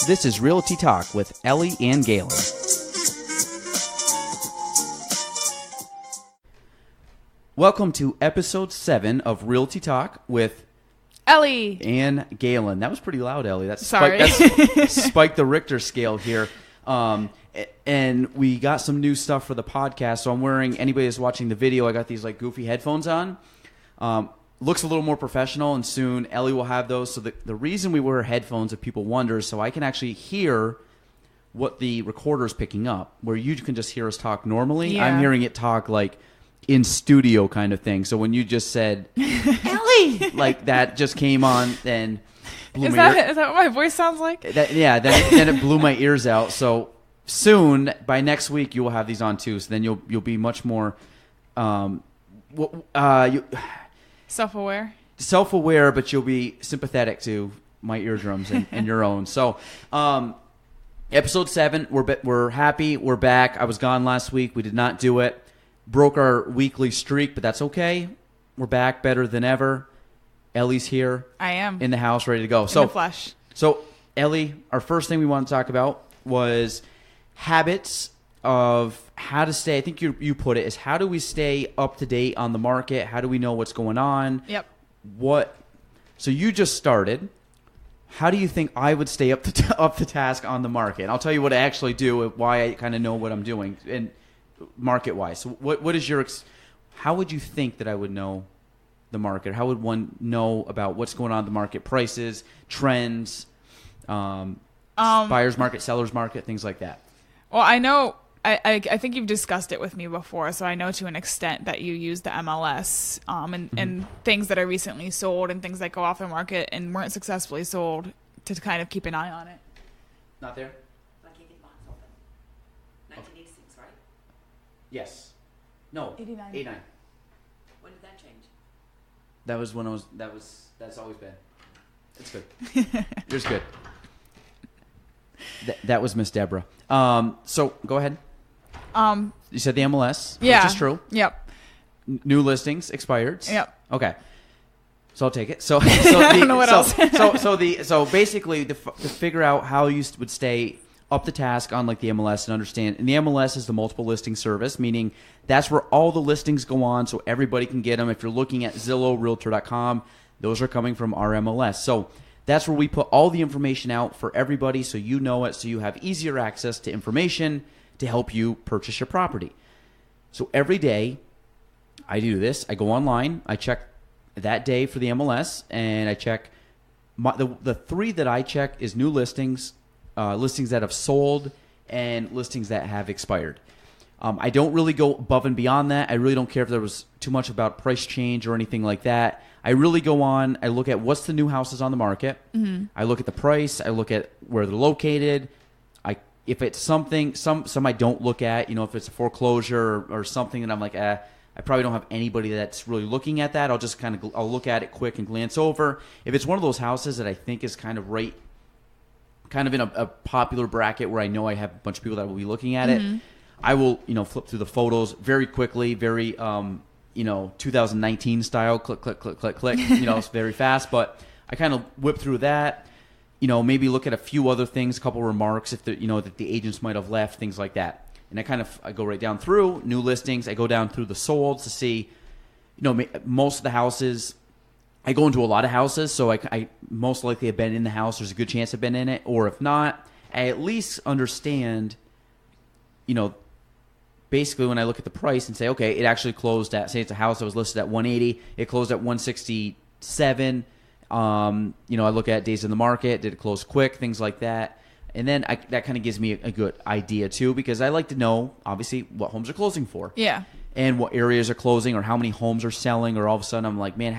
This is Realty Talk with Ellie and Gaelan. Welcome to episode 7 of Realty Talk with Ellie and Gaelan. That was pretty loud, Ellie. That's Sorry. spiked the Richter scale here. And we got some new stuff for the podcast. So I'm wearing, anybody that's watching the video, I got these like goofy headphones on. Looks a little more professional, and soon Ellie will have those. So the reason we wear headphones, if people wonder, is so I can actually hear what the recorder is picking up, where you can just hear us talk normally. Yeah. I'm hearing it talk like in studio kind of thing. So when you just said, Ellie, like that just came on and blew Is my that what my voice sounds like? then it blew my ears out. So soon, by next week, you will have these on too. So then you'll be much more Self-aware, but you'll be sympathetic to my eardrums and your own. So, episode 7, we're happy, we're back. I was gone last week. We did not do it. Broke our weekly streak, but that's okay. We're back, better than ever. Ellie's here. I am. In the house, ready to go. In the flesh. So, Ellie, our first thing we want to talk about was habits of how to stay. I think you put it as how do we stay up to date on the market? How do we know what's going on? Yep. So you just started. How do you think I would stay up to task on the market? And I'll tell you what I actually do, why I kind of know what I'm doing, and market wise. So what is how would you think that I would know the market? How would one know about what's going on in the market, prices, trends, buyer's market, seller's market, things like that? Well, I know. I think you've discussed it with me before, so I know to an extent that you use the MLS and things that are recently sold and things that go off the market and weren't successfully sold to kind of keep an eye on it. Not there? Like you get box open. 1986, right? Yes. No. 89. 89. When did that change? That was when I was. That's always been. It's good. Yours good. That was Miss Deborah. So go ahead. You said the MLS, yeah, which is true. Yep. New listings expired. Yep. Okay. So I'll take it. So I don't know what else. so basically to figure out how you would stay up to task on like the MLS and understand. And the MLS is the multiple listing service, meaning that's where all the listings go on, so everybody can get them. If you're looking at Zillow, Realtor.com, those are coming from our MLS. So that's where we put all the information out for everybody, so you know it, so you have easier access to information to help you purchase your property. So every day I do this. I go online. I check that day for the MLS, and I check the 3 that I check is new listings, listings that have sold, and listings that have expired. I don't really go above and beyond that. I really don't care if there was too much about price change or anything like that. I really go on, I look at what's the new houses on the market. Mm-hmm. I look at the price. I look at where they're located. If it's something, some I don't look at, if it's a foreclosure or something that I'm like, I probably don't have anybody that's really looking at that. I'll just I'll look at it quick and glance over. If it's one of those houses that I think is kind of in a popular bracket where I know I have a bunch of people that will be looking at it, I will, flip through the photos very quickly, very, 2019 style, click, click, click, click, click, it's very fast, but I kind of whip through that, maybe look at a few other things, a couple remarks if that the agents might have left, things like that. And I go right down through new listings. I go down through the solds to see, most of the houses. I go into a lot of houses, so I most likely have been in the house. There's a good chance I've been in it, or if not, I at least understand, basically when I look at the price and say, okay, it actually closed at, say it's a house that was listed at 180, it closed at 167. I look at days in the market, did it close quick, things like that. And then that kind of gives me a good idea too, because I like to know, obviously, what homes are closing for. Yeah. And what areas are closing, or how many homes are selling, or all of a sudden I'm like, man,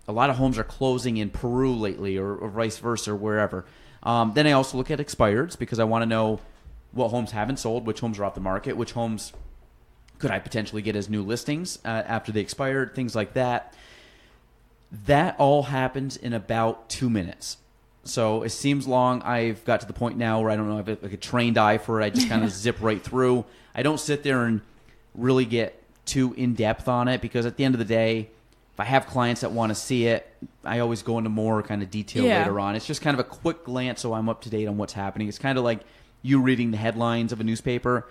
a lot of homes are closing in Peru lately, or vice versa, or wherever. Then I also look at expireds, because I want to know what homes haven't sold, which homes are off the market, which homes could I potentially get as new listings after they expired, things like that. That all happens in about 2 minutes. So it seems long. I've got to the point now where I don't know, I have like a trained eye for it. I just kind of zip right through. I don't sit there and really get too in-depth on it, because at the end of the day, if I have clients that want to see it, I always go into more kind of detail later on. It's just kind of a quick glance so I'm up to date on what's happening. It's kind of like you reading the headlines of a newspaper.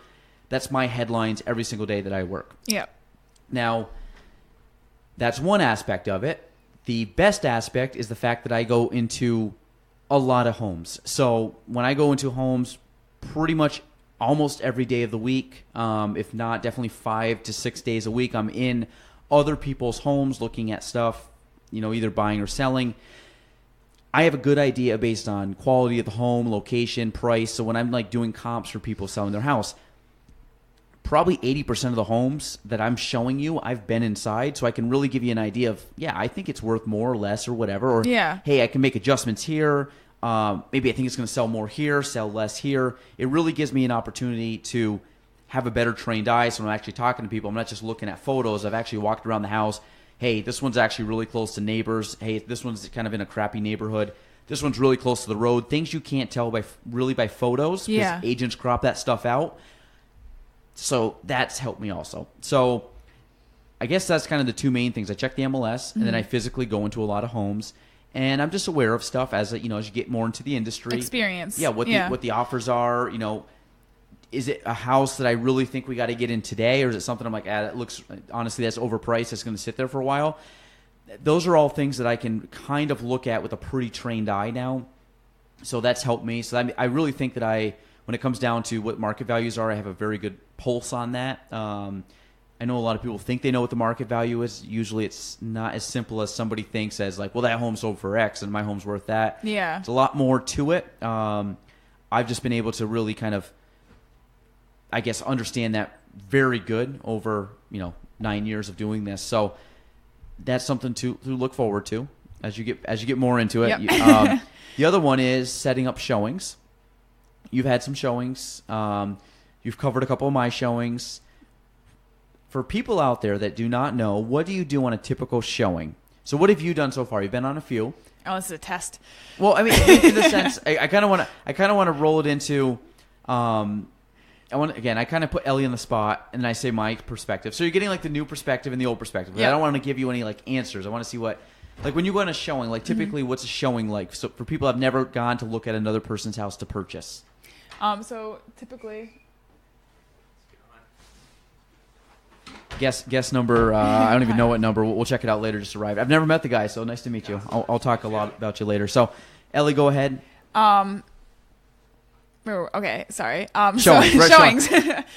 That's my headlines every single day that I work. Yeah. Now, that's one aspect of it. The best aspect is the fact that I go into a lot of homes. So when I go into homes pretty much almost every day of the week, if not definitely 5 to 6 days a week, I'm in other people's homes looking at stuff, either buying or selling. I have a good idea based on quality of the home, location, price. So when I'm like doing comps for people selling their house, probably 80% of the homes that I'm showing you, I've been inside, so I can really give you an idea of, I think it's worth more or less or whatever. Or, hey, I can make adjustments here. Maybe I think it's going to sell more here, sell less here. It really gives me an opportunity to have a better trained eye. So when I'm actually talking to people, I'm not just looking at photos. I've actually walked around the house. Hey, this one's actually really close to neighbors. Hey, this one's kind of in a crappy neighborhood. This one's really close to the road. Things you can't tell by photos because agents crop that stuff out. So that's helped me also. So I guess that's kind of the two main things. I check the MLS, and then I physically go into a lot of homes. And I'm just aware of stuff as you get more into the industry. Experience. Yeah, what the offers are, is it a house that I really think we got to get in today, or is it something I'm like, it looks, honestly, that's overpriced, it's going to sit there for a while? Those are all things that I can kind of look at with a pretty trained eye now. So that's helped me. So I really think that when it comes down to what market values are, I have a very good pulse on that. I know a lot of people think they know what the market value is. Usually it's not as simple as somebody thinks as like, well, that home sold for X and my home's worth that. Yeah. It's a lot more to it. I've just been able to really kind of, I guess, understand that very good over, 9 years of doing this. So that's something to look forward to as you get more into it. Yep. The other one is setting up showings. You've had some showings. You've covered a couple of my showings. For people out there that do not know, what do you do on a typical showing? So what have you done so far? You've been on a few. Oh, this is a test. Well, I mean, in the sense, I kind of want to roll it into. I kind of put Ellie in the spot, and then I say my perspective. So you're getting like the new perspective and the old perspective. But I don't want to give you any like answers. I want to see what, like when you go on a showing, like typically what's a showing like? So for people who've never gone to look at another person's house to purchase. So typically. Guess number. I don't even know what number. We'll check it out later. Just arrived. I've never met the guy, so nice to meet you. I'll talk a lot about you later. So, Ellie, go ahead. Okay, sorry. Showings.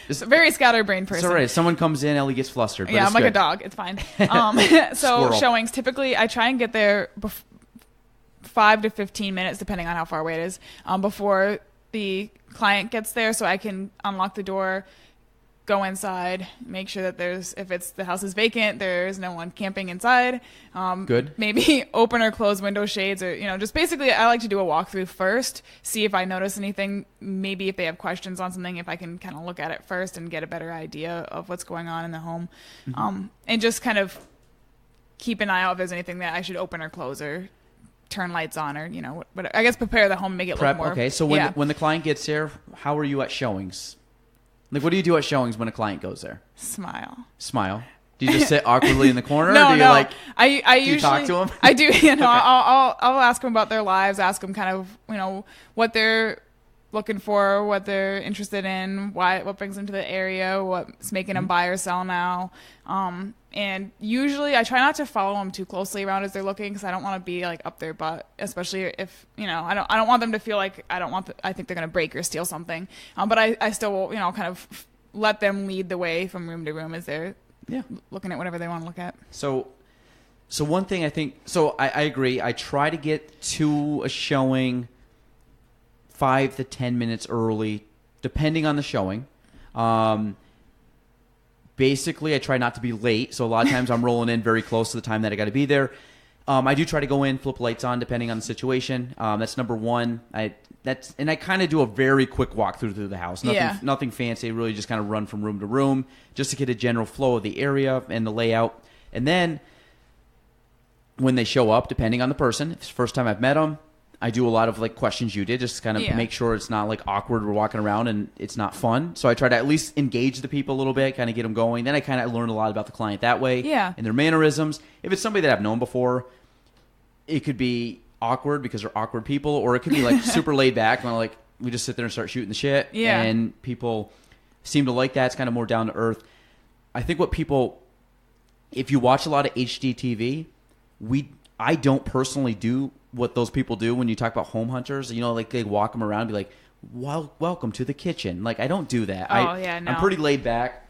Very scatterbrained person. It's all right. If someone comes in, Ellie gets flustered. But yeah, it's I'm like good. a dog. It's fine. So Squirrel. showings, typically I try and get there 5 to 15 minutes, depending on how far away it is, before the client gets there, so I can unlock the door, go inside, make sure that the house is vacant, there's no one camping inside. Good. Maybe open or close window shades, or just basically I like to do a walkthrough first, see if I notice anything, maybe if they have questions on something, if I can kind of look at it first and get a better idea of what's going on in the home, and just kind of keep an eye out if there's anything that I should open or close or turn lights on, or what I guess prepare the home, make it Prep. look more. Okay, so when the client gets here, how are you at showings? Like, what do you do at showings when a client goes there? Smile. Do you just sit awkwardly in the corner? No, or do you, no. like, I do you usually talk to them? I do. Okay. I'll ask them about their lives, ask them kind of, what they're looking for, what they're interested in, what brings them to the area, what's making them buy or sell now. And usually I try not to follow them too closely around as they're looking, because I don't want to be like up their butt, especially if, I don't want them to feel like I think they're going to break or steal something. But I still will, kind of let them lead the way from room to room as they're looking at whatever they want to look at. So one thing I think, I agree. I try to get to a showing 5 to 10 minutes early, depending on the showing. Basically, I try not to be late, so a lot of times I'm rolling in very close to the time that I got to be there. I do try to go in, flip lights on, depending on the situation. That's number one. I kind of do a very quick walkthrough through the house. Nothing fancy. Really, just kind of run from room to room, just to get a general flow of the area and the layout. And then when they show up, depending on the person, if it's the first time I've met them, I do a lot of like questions you did, just to kind of Yeah. make sure it's not like awkward. We're walking around and it's not fun. So I try to at least engage the people a little bit, kind of get them going. Then I kind of learn a lot about the client that way. Yeah. And their mannerisms. If it's somebody that I've known before, it could be awkward because they're awkward people, or it could be like super laid back and like we just sit there and start shooting the shit. Yeah. And people seem to like that. It's kind of more down to earth. I think what people, if you watch a lot of HGTV, I don't personally do what those people do when you talk about home hunters. You know, like they walk them around and be like, welcome to the kitchen. Like, I don't do that. Oh, yeah, no. I'm pretty laid back.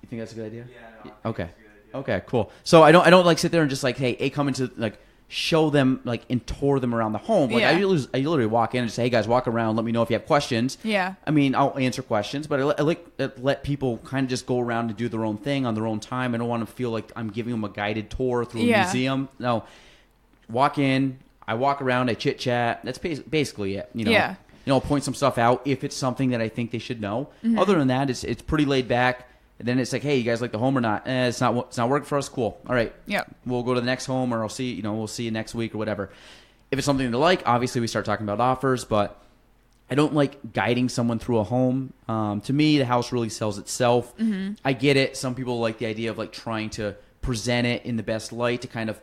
You think that's a good idea? Yeah, no, Okay. that's a good idea. Okay, cool. So I don't like sit there and just like, hey, come into like show them like and tour them around the home. Like Yeah. I literally walk in and say, hey guys, walk around. Let me know if you have questions. Yeah. I mean, I'll answer questions, but I like to let people kind of just go around and do their own thing on their own time. I don't want to feel like I'm giving them a guided tour through a Yeah. museum. No, walk in, I walk around, I chit chat. That's basically it. You know, Yeah. you know, I'll point some stuff out if it's something that I think they should know. Mm-hmm. Other than that, it's pretty laid back. And then it's like, hey, you guys like the home or not? It's not working for us. Cool. All right. Yep. We'll go to the next home, or we'll see you next week or whatever. If it's something they like, obviously we start talking about offers, but I don't like guiding someone through a home. To me, the house really sells itself. Mm-hmm. I get it. Some people like the idea of like trying to present it in the best light to kind of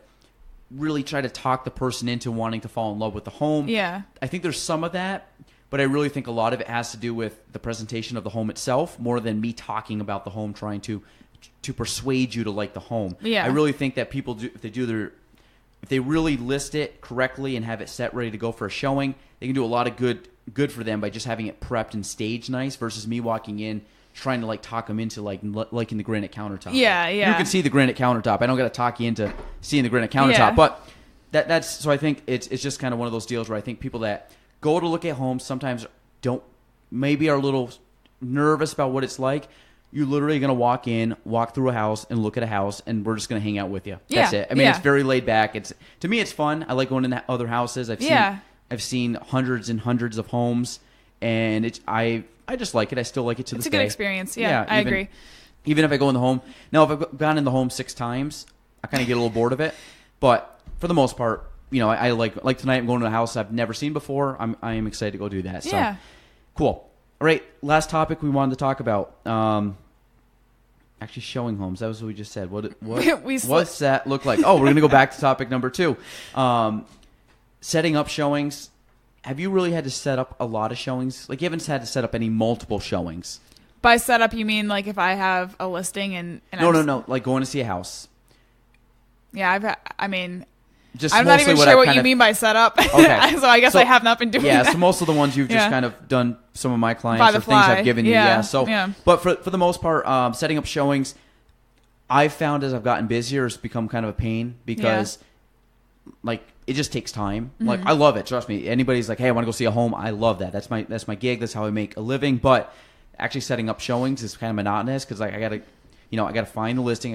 really try to talk the person into wanting to fall in love with the home. Yeah. I think there's some of that, but I really think a lot of it has to do with the presentation of the home itself more than me talking about the home, trying to persuade you to like the home. Yeah. I really think that people do, if they really list it correctly and have it set ready to go for a showing, they can do a lot of good for them by just having it prepped and staged nice versus me walking in trying to like talk them into liking the granite countertop. Yeah, yeah. You can see the granite countertop. I don't got to talk you into seeing the granite countertop, Yeah. but that's so I think it's just kind of one of those deals where I think people that go to look at homes sometimes maybe are a little nervous about what it's like. You're literally going to walk through a house and look at a house, and we're just going to hang out with you. That's Yeah, it. I mean, yeah. it's very laid back. To me, it's fun. I like going into other houses. I've seen hundreds and hundreds of homes, and I just like it. I still like it to It's this a good day. experience. Yeah, I agree. Even if I go in the home. Now, if I've gone in the home 6 times, I kind of get a little bored of it. But for the most part, you know, I like tonight I'm going to a house I've never seen before. I am excited to go do that. So, Yeah. cool. All right, last topic we wanted to talk about. Actually, showing homes. That was what we just said. What's that look like? Oh, we're going to go back to topic number 2. Setting up showings. Have you really had to set up a lot of showings? Like, you haven't had to set up any multiple showings? By setup, you mean like if I have a listing and No. Like going to see a house. Yeah, Just I'm not mostly even what sure I've what kind you of- mean by setup. Okay. So I guess I have not been doing Yeah, that. so most of the ones you've just Yeah. kind of done some of my clients By the or things fly. I've given you. Yeah, Yeah. So, yeah. but for the most part, setting up showings, I've found as I've gotten busier, it's become kind of a pain because, like, it just takes time. Mm-hmm. Like, I love it. Trust me. Anybody's like, hey, I want to go see a home. I love that. That's my gig. That's how I make a living. But actually setting up showings is kind of monotonous because like I gotta find the listing.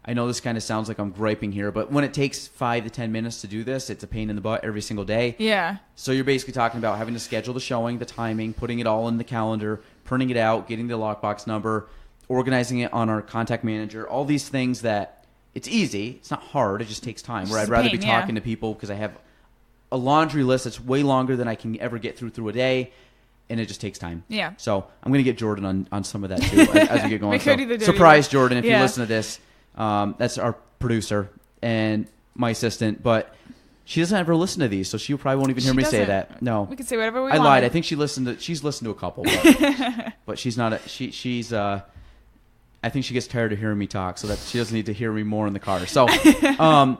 I know this kind of sounds like I'm griping here, but when it takes 5 to 10 minutes to do this, it's a pain in the butt every single day. Yeah. So you're basically talking about having to schedule the showing, the timing, putting it all in the calendar, printing it out, getting the lockbox number, organizing it on our contact manager, all these things that it's easy. It's not hard. It just takes time. Where It's I'd a rather pain, be yeah. talking to people because I have a laundry list that's way longer than I can ever get through a day, and it just takes time. Yeah. So I'm going to get Jordan on some of that too as we get going. We could So, do the dirty surprise, work. Jordan, if you Yeah. listen to this. That's our producer and my assistant, but she doesn't ever listen to these, so she probably won't even hear She me say doesn't. that. No, We can say whatever we I want. lied. I think she's listened to a couple, but she's not. She's. I think she gets tired of hearing me talk, so that she doesn't need to hear me more in the car. So, I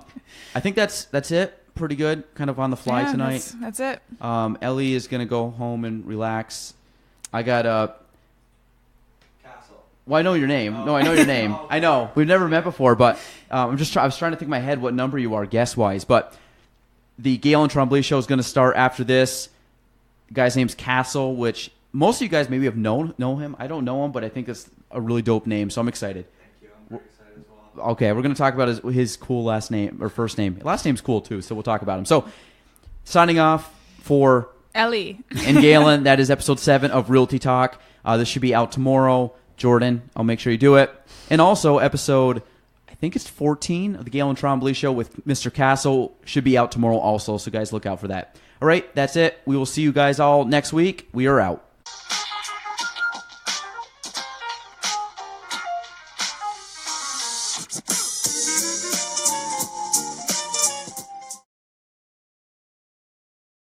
think that's it. Pretty good, kind of on the fly tonight. That's it. Ellie is gonna go home and relax. I got Castle. Well, I know your name. No, I know your name. I know. We've never met before, but I was trying to think in my head what number you are guess-wise. But the Gaelan Trombley show is going to start after this. The guy's name's Castle, which most of you guys maybe have know him. I don't know him, but I think it's a really dope name, so I'm excited. Thank you. I'm very excited as well. Okay, we're going to talk about his cool last name, or first name. Last name's cool, too, so we'll talk about him. So, signing off for Ellie. and Gaelan, that is episode 7 of Realty Talk. This should be out tomorrow. Jordan, I'll make sure you do it. And also, I think think it's 14 of the Gaelan Trombley Show with Mr. Castle. Should be out tomorrow also, so guys, look out for that. All right, that's it. We will see you guys all next week. We are out.